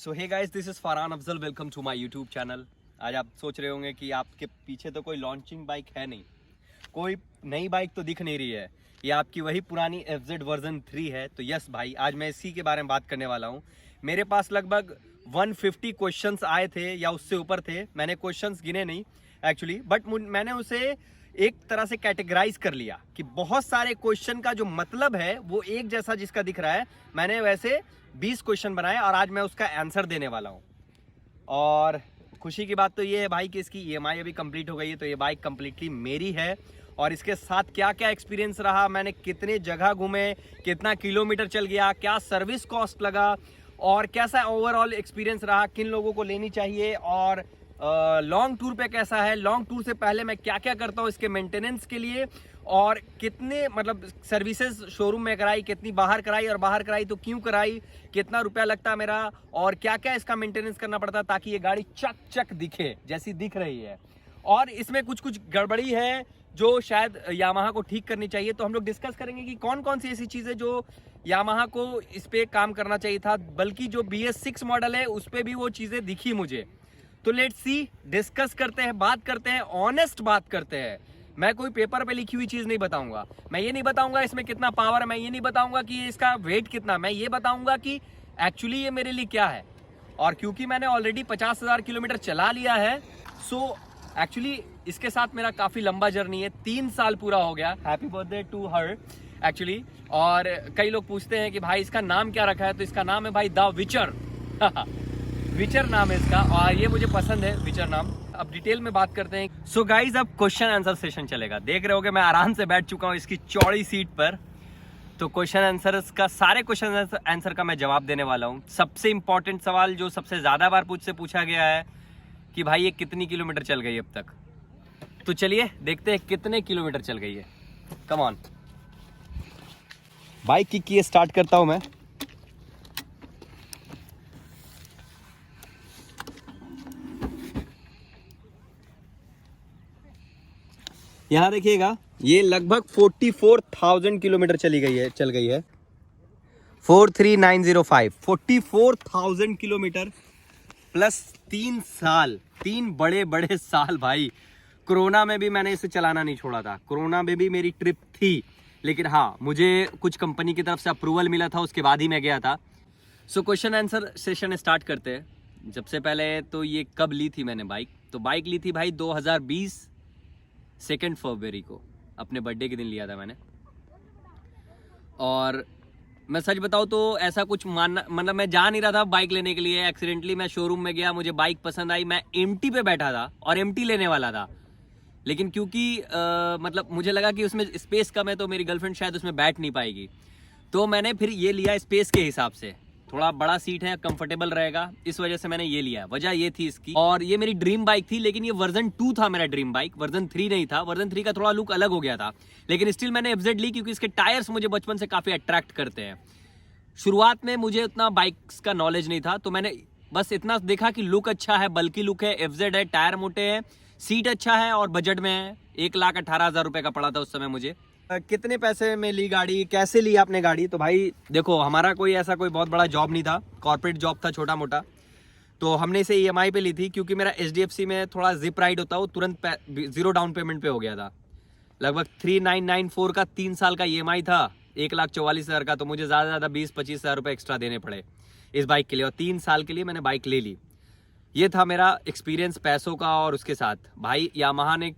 So hey guys, this is Farhan Afzal. Welcome to my YouTube channel. आज आप सोच रहे होंगे कि आपके पीछे तो कोई लॉन्चिंग बाइक है नहीं, कोई नई बाइक तो दिख नहीं रही है, ये आपकी वही पुरानी FZ वर्जन 3 है। तो यस भाई, आज मैं इसी के बारे में बात करने वाला हूँ। मेरे पास लगभग 150 क्वेश्चंस आए थे या उससे ऊपर थे। मैंने क्वेश्चंस गिने नहीं एक्चुअली, बट मैंने उसे एक तरह से कैटेगराइज कर लिया कि बहुत सारे क्वेश्चन का जो मतलब है वो एक जैसा जिसका दिख रहा है। मैंने वैसे 20 क्वेश्चन बनाए और आज मैं उसका आंसर देने वाला हूँ। और खुशी की बात तो ये है भाई कि इसकी EMI अभी कंप्लीट हो गई है, तो ये बाइक कंप्लीटली मेरी है। और इसके साथ क्या क्या एक्सपीरियंस रहा, मैंने कितने जगह घूमे, कितना किलोमीटर चल गया, क्या सर्विस कॉस्ट लगा और कैसा ओवरऑल एक्सपीरियंस रहा, किन लोगों को लेनी चाहिए और लॉन्ग टूर पे कैसा है, लॉन्ग टूर से पहले मैं क्या क्या करता हूँ इसके मेंटेनेंस के लिए, और कितने मतलब सर्विसेज शोरूम में कराई, कितनी बाहर कराई, और बाहर कराई तो क्यों कराई, कितना रुपया लगता मेरा, और क्या क्या इसका मेंटेनेंस करना पड़ता ताकि ये गाड़ी चक चक दिखे जैसी दिख रही है। और इसमें कुछ कुछ गड़बड़ी है जो शायद यामाहा को ठीक करनी चाहिए। तो हम लोग डिस्कस करेंगे कि कौन कौन सी ऐसी चीज़ें जो यामाहा को इस पे काम करना चाहिए था, बल्कि जो BS6 मॉडल है उस पर भी वो चीज़ें दिखी मुझे। तो लेट्स सी, डिस्कस करते हैं, बात करते हैं, ऑनेस्ट बात करते हैं। मैं कोई पेपर पे लिखी हुई चीज़ नहीं बताऊंगा। मैं ये नहीं बताऊंगा इसमें कितना पावर है, मैं ये नहीं बताऊंगा कि इसका वेट कितना, मैं ये बताऊंगा कि एक्चुअली ये मेरे लिए क्या है। और क्योंकि मैंने ऑलरेडी 50,000 किलोमीटर चला लिया है, सो एक्चुअली इसके साथ मेरा काफ़ी लंबा जर्नी है, 3 साल पूरा हो गया। Happy birthday to her actually. और कई लोग पूछते हैं कि भाई इसका नाम क्या रखा है, तो इसका नाम है भाई द विचर। विचर नाम है इसका, और ये मुझे पसंद है विचर नाम। अब डिटेल में बात करते हैं। सो गाइज, अब क्वेश्चन आंसर सेशन चलेगा। देख रहे होगे मैं आराम से बैठ चुका हूँ इसकी चौड़ी सीट पर। तो क्वेश्चन आंसर का, सारे क्वेश्चन आंसर का मैं जवाब देने वाला हूँ। सबसे इंपॉर्टेंट सवाल जो सबसे ज्यादा बार पूछा गया है कि भाई ये कितनी किलोमीटर चल गई अब तक। तो चलिए देखते हैं कितने किलोमीटर चल गई है। कम ऑन, बाइक की स्टार्ट करता हूं मैं। यहां देखिएगा, ये लगभग 44,000 किलोमीटर चल गई है। 43905, 44,000 किलोमीटर प्लस 3 साल, 3 बड़े बड़े साल भाई। कोरोना में भी मैंने इसे चलाना नहीं छोड़ा था, कोरोना में भी मेरी ट्रिप थी, लेकिन हाँ मुझे कुछ कंपनी की तरफ से अप्रूवल मिला था, उसके बाद ही मैं गया था। So question answer session start करते हैं। सबसे पहले तो ये कब ली थी मैंने बाइक, तो बाइक ली थी भाई 2020 2 फरवरी को, अपने बर्थडे के दिन लिया था मैंने। और मैं सच बताऊं तो ऐसा कुछ मतलब मैं जा नहीं रहा था बाइक लेने के लिए। एक्सीडेंटली मैं शोरूम में गया, मुझे बाइक पसंद आई, मैं MT पे बैठा था और MT लेने वाला था। लेकिन क्योंकि मतलब मुझे लगा कि उसमें स्पेस कम है तो मेरी गर्लफ्रेंड शायद उसमें बैठ नहीं पाएगी, तो मैंने फिर ये लिया स्पेस के हिसाब से। थोड़ा बड़ा सीट है, कंफर्टेबल रहेगा, इस वजह से मैंने ये लिया। वजह ये थी इसकी। और ये मेरी ड्रीम बाइक थी, लेकिन ये वर्जन 2 था मेरा ड्रीम बाइक, वर्जन 3 नहीं था। वर्जन 3 का थोड़ा लुक अलग हो गया था, लेकिन स्टिल मैंने FZ ली क्योंकि इसके टायर्स मुझे बचपन से काफी अट्रैक्ट करते हैं। शुरुआत में मुझे उतना बाइक्स का नॉलेज नहीं था, तो मैंने बस इतना देखा कि लुक अच्छा है, बल्कि लुक है, FZ है, टायर मोटे हैं, सीट अच्छा है और बजट में है। 1,18,000 रुपए का पड़ा था उस समय मुझे। कितने पैसे में ली गाड़ी, कैसे ली आपने गाड़ी? तो भाई देखो, हमारा कोई ऐसा कोई बहुत बड़ा जॉब नहीं था, कॉर्पोरेट जॉब था छोटा मोटा। तो हमने इसे EMI पे ली थी क्योंकि मेरा HDFC में थोड़ा जिप राइड होता, वो तुरंत 0 डाउन पेमेंट पे हो गया था। लगभग 3994 का 3 साल का EMI था, 1,44,000 का। तो मुझे ज़्यादा से ज़्यादा 20-25 हज़ार रुपये एक्स्ट्रा देने पड़े इस बाइक के लिए, और 3 साल के लिए मैंने बाइक ले ली। ये था मेरा एक्सपीरियंस पैसों का। और उसके साथ भाई यामाहा ने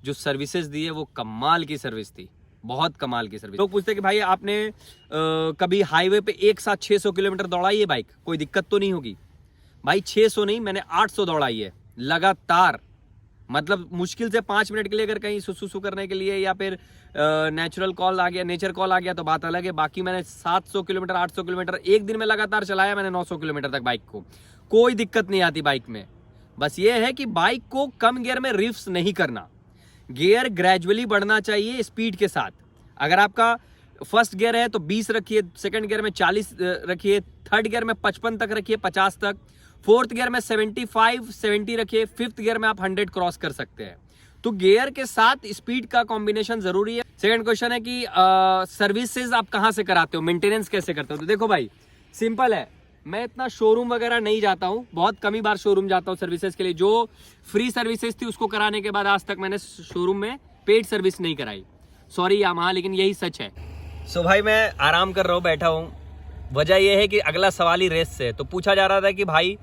जो सर्विसेज दी है वो कमाल की सर्विस थी, बहुत कमाल की सर्विस। लोग पूछते हैं कि भाई आपने कभी हाईवे पे एक साथ 600 किलोमीटर दौड़ाई है बाइक, कोई दिक्कत तो नहीं होगी? भाई 600 नहीं, मैंने 800 दौड़ाई है लगातार। मतलब मुश्किल से 5 मिनट के लिए अगर कहीं सुसु करने के लिए या फिर नेचर कॉल आ गया तो बात अलग है। बाकी मैंने 700 किलोमीटर 800 किलोमीटर एक दिन में लगातार चलाया मैंने, 900 किलोमीटर तक बाइक को। कोई दिक्कत नहीं आती बाइक में। बस ये है कि बाइक को कम गियर में रिफ्स नहीं करना, गियर ग्रेजुअली बढ़ना चाहिए स्पीड के साथ। अगर आपका फर्स्ट गियर है तो 20 रखिए, सेकंड गियर में 40 रखिए, थर्ड गियर में 55 तक रखिए, 50 तक, फोर्थ गियर में 75 70 रखिए, फिफ्थ गियर में आप 100 क्रॉस कर सकते हैं। तो गियर के साथ स्पीड का कॉम्बिनेशन जरूरी है। सेकंड क्वेश्चन है कि सर्विसेज आप कहां से कराते हो, मेंटेनेंस कैसे करते हो? तो देखो भाई, सिंपल है, मैं इतना शोरूम वगैरह नहीं जाता हूँ, बहुत कम ही बार शोरूम जाता हूँ सर्विसेज के लिए। जो फ्री सर्विसेज थी उसको कराने के बाद आज तक मैंने शोरूम में पेड सर्विस नहीं कराई। सॉरी यामाहा, लेकिन यही सच है। सो भाई मैं आराम कर रहा हूँ, बैठा हूँ। वजह यह है कि अगला सवाल ही रेस्ट से। तो पूछा जा रहा था कि भाई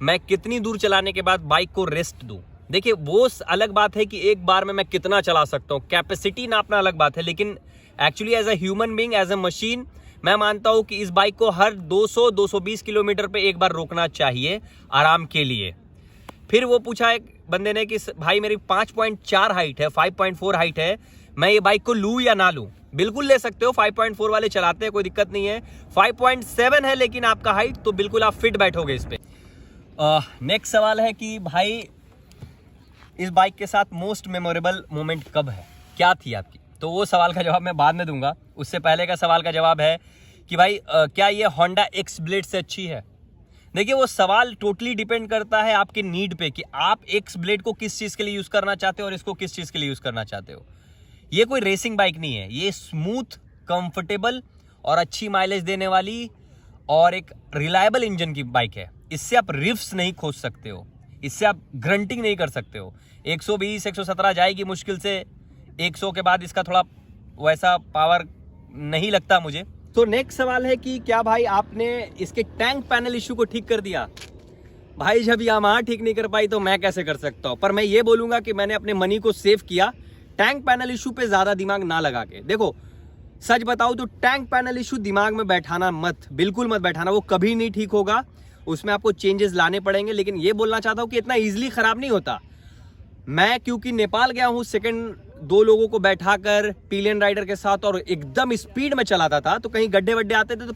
मैं कितनी दूर चलाने के बाद बाइक को रेस्ट दूं। देखिए वो अलग बात है कि एक बार में मैं कितना चला सकता हूँ, कैपेसिटी नापना अलग बात है, लेकिन actually as a human being, as a machine, मैं मानता हूँ कि इस बाइक को हर 200-220 किलोमीटर पे एक बार रोकना चाहिए आराम के लिए। फिर वो पूछा एक बंदे ने कि भाई मेरी 5.4 हाइट है, 5.4 हाइट है, मैं ये बाइक को लूँ या ना लूँ। बिल्कुल ले सकते हो, 5.4 वाले चलाते हैं, कोई दिक्कत नहीं है। 5.7 है लेकिन आपका हाइट, तो बिल्कुल आप फिट बैठोगे इस पे। नेक्स्ट सवाल है कि भाई इस बाइक के साथ मोस्ट मेमोरेबल मोमेंट कब है, क्या थी आपकी? तो वो सवाल का जवाब मैं बाद में दूंगा। उससे पहले का सवाल का जवाब है कि भाई क्या ये होंडा एक्स ब्लेड से अच्छी है? देखिए वो सवाल टोटली डिपेंड करता है आपके नीड पे कि आप एक्स ब्लेड को किस चीज़ के लिए यूज़ करना चाहते हो और इसको किस चीज़ के लिए यूज़ करना चाहते हो। ये कोई रेसिंग बाइक नहीं है, ये स्मूथ, कंफर्टेबल और अच्छी माइलेज देने वाली और एक रिलायबल इंजन की बाइक है। इससे आप रिफ्स नहीं खोज सकते हो, इससे आप ग्रंटिंग नहीं कर सकते हो। 120-117 जाएगी मुश्किल से, 100 के बाद इसका थोड़ा वैसा पावर नहीं लगता मुझे। तो नेक्स्ट सवाल है कि क्या भाई आपने इसके टैंक पैनल इशू को ठीक कर दिया? भाई जब यामाहा ठीक नहीं कर पाई तो मैं कैसे कर सकता हूँ? पर मैं ये बोलूंगा कि मैंने अपने मनी को सेव किया टैंक पैनल इशू पे ज्यादा दिमाग ना लगा के। देखो सच बताऊं तो टैंक पैनल इशू दिमाग में बैठाना मत, बिल्कुल मत बैठाना, वो कभी नहीं ठीक होगा, उसमें आपको चेंजेस लाने पड़ेंगे। लेकिन ये बोलना चाहता हूं कि इतना इजीली खराब नहीं होता। मैं क्योंकि नेपाल गया हूं, सेकंड 2 लोगों को बैठाकर पिलियन राइडर के साथ और एकदम स्पीड में चलाता था, तो कहीं गड्ढे वड्ढे आते थे तो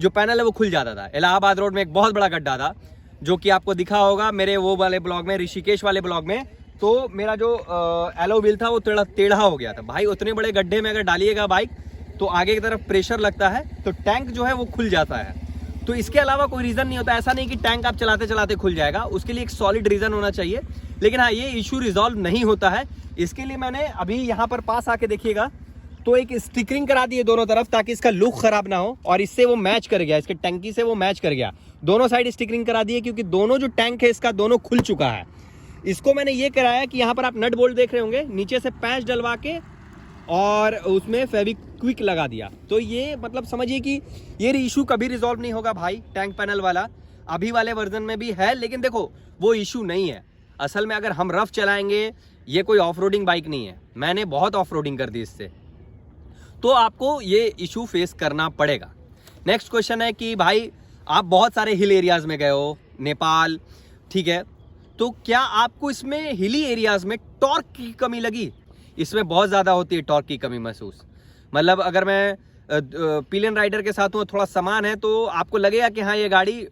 जो पैनल है वो खुल जाता था। इलाहाबाद रोड में एक बहुत बड़ा गड्ढा था जो कि आपको दिखा होगा मेरे वो वाले ब्लॉग में, ऋषिकेश वाले ब्लॉग में। तो मेरा जो एलो व्हील था वो टेढ़ा हो गया था। भाई उतने बड़े गड्ढे में अगर डालिएगा बाइक तो आगे की तरफ प्रेशर लगता है तो टैंक जो है वो खुल जाता है। तो इसके अलावा कोई रीज़न नहीं होता। ऐसा नहीं कि टैंक आप चलाते चलाते खुल जाएगा, उसके लिए एक सॉलिड रीज़न होना चाहिए। लेकिन हाँ, ये इशू रिजॉल्व नहीं होता है। इसके लिए मैंने अभी यहाँ पर पास आके देखिएगा तो एक स्टिकरिंग करा दी है दोनों तरफ ताकि इसका लुक खराब ना हो, और इससे वो मैच कर गया, इसके टंकी से वो मैच कर गया। दोनों साइड स्टिकरिंग करा दी है क्योंकि दोनों जो टैंक है इसका दोनों खुल चुका है। इसको मैंने ये कराया कि यहाँ पर आप नट बोल्ट देख रहे होंगे, नीचे से पैच डलवा के और उसमें फेविक्विक लगा दिया। तो ये मतलब समझिए कि ये इशू कभी रिजॉल्व नहीं होगा भाई। टैंक पैनल वाला अभी वाले वर्जन में भी है, लेकिन देखो वो इशू नहीं है। असल में अगर हम रफ चलाएंगे, ये कोई ऑफ रोडिंग बाइक नहीं है, मैंने बहुत ऑफ रोडिंग कर दी इससे, तो आपको ये इशू फेस करना पड़ेगा। नेक्स्ट क्वेश्चन है कि भाई आप बहुत सारे हिल एरियाज में गए हो, नेपाल, ठीक है, तो क्या आपको इसमें हिली एरियाज में टॉर्क की कमी लगी? इसमें बहुत ज़्यादा होती है टॉर्क की कमी महसूस। मतलब अगर मैं पिलियन राइडर के साथ हूँ, थोड़ा सामान है, तो आपको लगेगा कि हाँ ये गाड़ी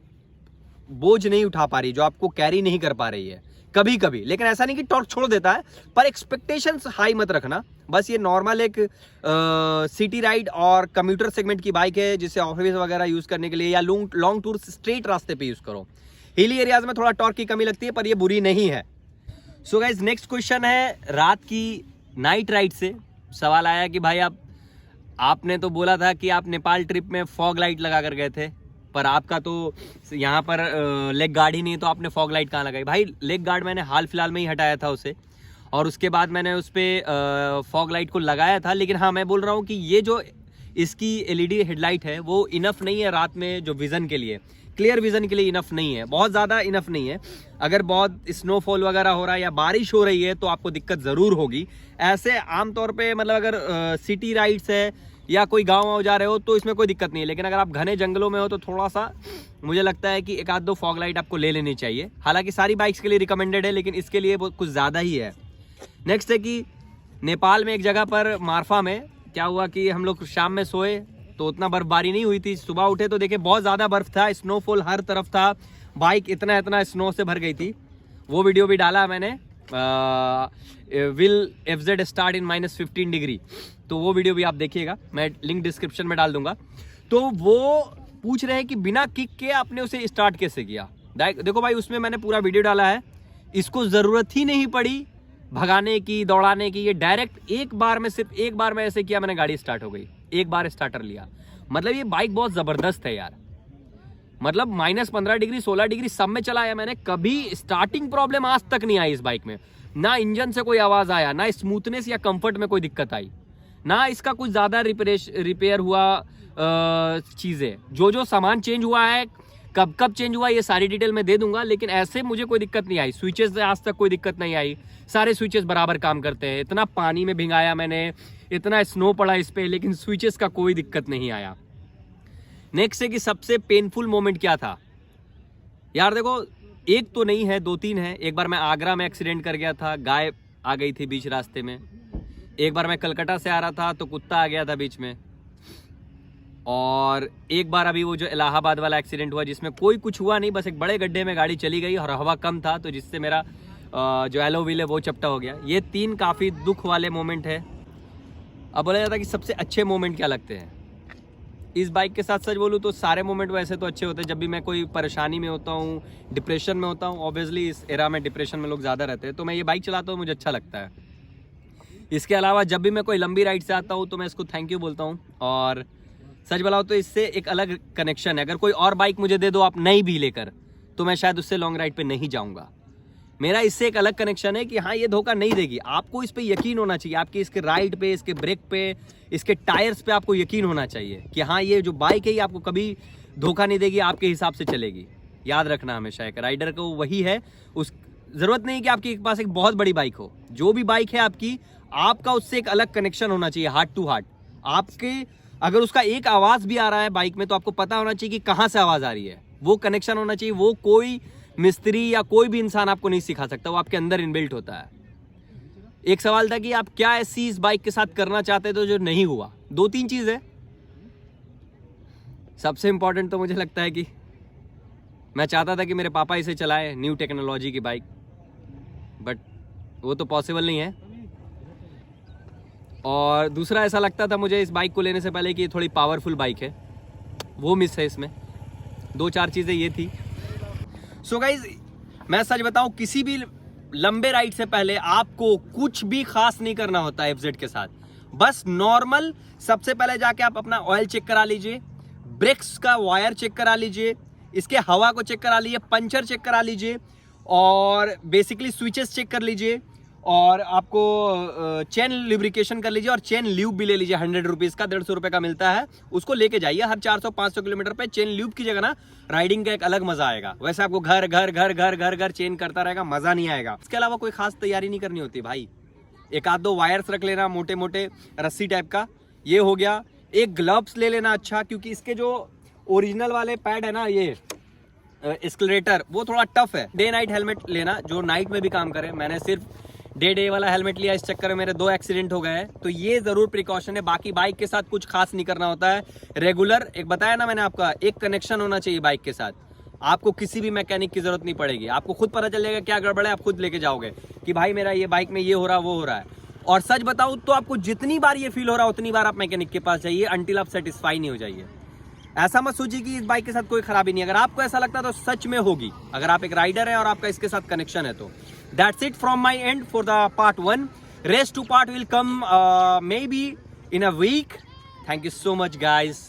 बोझ नहीं उठा पा रही, जो आपको कैरी नहीं कर पा रही है कभी कभी। लेकिन ऐसा नहीं कि टॉर्क छोड़ देता है, पर एक्सपेक्टेशंस हाई मत रखना। बस ये नॉर्मल एक सिटी राइड और कम्यूटर सेगमेंट की बाइक है, जिसे ऑफिस वगैरह यूज़ करने के लिए या लॉन्ग टूर स्ट्रेट रास्ते पे यूज़ करो। हिली एरियाज में थोड़ा टॉर्क की कमी लगती है, पर ये बुरी नहीं है। सो गाइज नेक्स्ट क्वेश्चन है रात की नाइट राइड से सवाल आया कि भाई आपने तो बोला था कि आप नेपाल ट्रिप में फॉग लाइट लगा कर गए थे, पर आपका तो यहाँ पर लेग गार्ड ही नहीं, तो आपने फॉग लाइट कहाँ लगाई? भाई लेग गार्ड मैंने हाल फिलहाल में ही हटाया था उसे, और उसके बाद मैंने उस पर फॉग लाइट को लगाया था। लेकिन हाँ, मैं बोल रहा हूँ कि ये जो इसकी एलईडी हेडलाइट है वो इनफ नहीं है रात में, जो विज़न के लिए, क्लियर विज़न के लिए इनफ नहीं है, बहुत ज़्यादा इनफ नहीं है। अगर बहुत स्नोफॉल वगैरह हो रहा है या बारिश हो रही है तो आपको दिक्कत ज़रूर होगी। ऐसे आमतौर पे मतलब अगर सिटी राइड्स है या कोई गाँव जा रहे हो तो इसमें कोई दिक्कत नहीं है। लेकिन अगर आप घने जंगलों में हो तो थोड़ा सा मुझे लगता है कि 1-2 फॉग लाइट आपको ले लेनी चाहिए। हालांकि सारी बाइक्स के लिए रिकमेंडेड है, लेकिन इसके लिए वो कुछ ज़्यादा ही है। नेक्स्ट है कि नेपाल में एक जगह पर मार्फा में क्या हुआ कि हम लोग शाम में सोए तो उतना बर्फबारी नहीं हुई थी। सुबह उठे तो देखे बहुत ज़्यादा बर्फ़ था, स्नोफॉल हर तरफ था, बाइक इतना स्नो से भर गई थी। वो वीडियो भी डाला मैंने, will FZ start in -15 degree, तो वो वीडियो भी आप देखिएगा, मैं लिंक डिस्क्रिप्शन में डाल दूंगा। तो वो पूछ रहे हैं कि बिना किक के आपने उसे स्टार्ट कैसे किया। देखो भाई, उसमें मैंने पूरा वीडियो डाला है, इसको ज़रूरत ही नहीं पड़ी भगाने की, दौड़ाने की। ये डायरेक्ट एक बार में, सिर्फ एक बार में ऐसे किया, मैंने गाड़ी स्टार्ट हो गई, एक बार स्टार्टर लिया। मतलब ये बाइक बहुत ज़बरदस्त है यार, मतलब -15 डिग्री 16 डिग्री सब में चलाया मैंने, कभी स्टार्टिंग प्रॉब्लम आज तक नहीं आई इस बाइक में। ना इंजन से कोई आवाज आया, ना स्मूथनेस या कंफर्ट में कोई दिक्कत आई, ना इसका कुछ ज्यादा रिपेयर हुआ चीजें। जो सामान चेंज हुआ है, कब चेंज हुआ, ये सारी डिटेल मैं दे दूंगा, लेकिन ऐसे मुझे कोई दिक्कत नहीं आई। स्विचेस से आज तक कोई दिक्कत नहीं आई, सारे स्विचेस बराबर काम करते हैं। इतना पानी में भिंगाया मैंने, इतना स्नो पड़ा इस पे, लेकिन स्विचेस का कोई दिक्कत नहीं आया। नेक्स्ट है कि सबसे पेनफुल मोमेंट क्या था यार। देखो, एक तो नहीं है, 2-3 है। एक बार मैं आगरा में एक्सीडेंट कर गया था, गाय आ गई थी बीच रास्ते में। एक बार मैं कलकत्ता से आ रहा था तो कुत्ता आ गया था बीच में। और एक बार अभी वो जो इलाहाबाद वाला एक्सीडेंट हुआ जिसमें कोई कुछ हुआ नहीं, बस एक बड़े गड्ढे में गाड़ी चली गई और हवा कम था, तो जिससे मेरा जो एलो व्हील है वो चपटा हो गया। ये 3 काफ़ी दुख वाले मोमेंट है। अब बोला जाता है कि सबसे अच्छे मोमेंट क्या लगते हैं इस बाइक के साथ। सच बोलूँ तो सारे मोमेंट वैसे तो अच्छे होते हैं। जब भी मैं कोई परेशानी में होता हूँ, डिप्रेशन में होता हूँ, ऑब्वियसली इस एरा में डिप्रेशन में लोग ज़्यादा रहते हैं, तो मैं ये बाइक चलाता हूँ, मुझे अच्छा लगता है। इसके अलावा जब भी मैं कोई लंबी राइड से आता हूँ तो मैं इसको थैंक यू बोलता हूँ। और सच बताओ तो इससे एक अलग कनेक्शन है। अगर कोई और बाइक मुझे दे दो आप नई भी लेकर, तो मैं शायद उससे लॉन्ग राइड पे नहीं जाऊंगा। मेरा इससे एक अलग कनेक्शन है कि हाँ, ये धोखा नहीं देगी। आपको इस पे यकीन होना चाहिए, आपकी इसके राइड पे, इसके ब्रेक पे, इसके टायर्स पे आपको यकीन होना चाहिए कि हाँ, ये जो बाइक है ये आपको कभी धोखा नहीं देगी, आपके हिसाब से चलेगी। याद रखना हमेशा, एक राइडर को वही है। उस जरूरत नहीं कि आपके पास एक बहुत बड़ी बाइक हो, जो भी बाइक है आपकी, आपका उससे एक अलग कनेक्शन होना चाहिए, हार्ट टू हार्ट। आपके अगर उसका एक आवाज भी आ रहा है बाइक में तो आपको पता होना चाहिए कि कहाँ से आवाज आ रही है। वो कनेक्शन होना चाहिए। वो कोई मिस्त्री या कोई भी इंसान आपको नहीं सिखा सकता, वो आपके अंदर इनबिल्ट होता है। एक सवाल था कि आप क्या ऐसी इस बाइक के साथ करना चाहते थे जो नहीं हुआ। 2-3 चीज है। सबसे इंपॉर्टेंट तो मुझे लगता है कि मैं चाहता था कि मेरे पापा इसे चलाएं, न्यू टेक्नोलॉजी की बाइक, बट वो तो पॉसिबल नहीं है। और दूसरा ऐसा लगता था मुझे इस बाइक को लेने से पहले कि ये थोड़ी पावरफुल बाइक है, वो मिस है इसमें। 2-4 चीज़ें ये थी। सो गाइज, मैं सच बताऊं, किसी भी लंबे राइड से पहले आपको कुछ भी खास नहीं करना होता है एफजेड के साथ। बस नॉर्मल सबसे पहले जाके आप अपना ऑयल चेक करा लीजिए, ब्रेक्स का वायर चेक करा लीजिए, इसके हवा को चेक करा लीजिए, पंचर चेक करा लीजिए, और बेसिकली स्विचेस चेक कर लीजिए, और आपको चेन लिब्रिकेशन कर लीजिए, और चेन ल्यूब भी ले लीजिए। 100 रुपीज़ का, 150 रुपये का मिलता है, उसको लेके जाइए। हर 400-500 किलोमीटर पे चेन ल्यूब की जगह ना राइडिंग का एक अलग मजा आएगा। वैसे आपको घर घर घर घर घर घर चेन करता रहेगा, मजा नहीं आएगा। इसके अलावा कोई खास तैयारी नहीं करनी होती भाई। 1-2 वायर्स रख लेना, मोटे मोटे रस्सी टाइप का, ये हो गया। एक ग्लव्स ले लेना अच्छा, क्योंकि इसके जो ओरिजिनल वाले पैड है ना, ये एक्सेलरेटर, वो थोड़ा टफ है। डे नाइट हेलमेट लेना जो नाइट में भी काम करे। मैंने सिर्फ डे वाला हेलमेट लिया, इस चक्कर में मेरे 2 एक्सीडेंट हो गए हैं, तो ये जरूर प्रिकॉशन है। बाकी बाइक के साथ कुछ खास नहीं करना होता है। रेगुलर, एक बताया ना मैंने आपका, एक कनेक्शन होना चाहिए बाइक के साथ। आपको किसी भी मैकेनिक की जरूरत नहीं पड़ेगी, आपको खुद पता चल जाएगा क्या गड़बड़ है, आप खुद लेके जाओगे कि भाई मेरा ये बाइक में ये हो रहा, वो हो रहा है। और सच बताऊं तो आपको जितनी बार ये फील हो रहा है उतनी बार आप मैकेनिक के पास जाइए, अंटिल आप सेटिस्फाई नहीं हो जाइए। ऐसा मत सोचिए कि इस बाइक के साथ कोई खराबी नहीं है। अगर आपको ऐसा लगता है तो सच में होगी, अगर आप एक राइडर है और आपका इसके साथ कनेक्शन है तो। That's it from my end for the part 1. Rest 2 part will come maybe in a week. Thank you so much guys.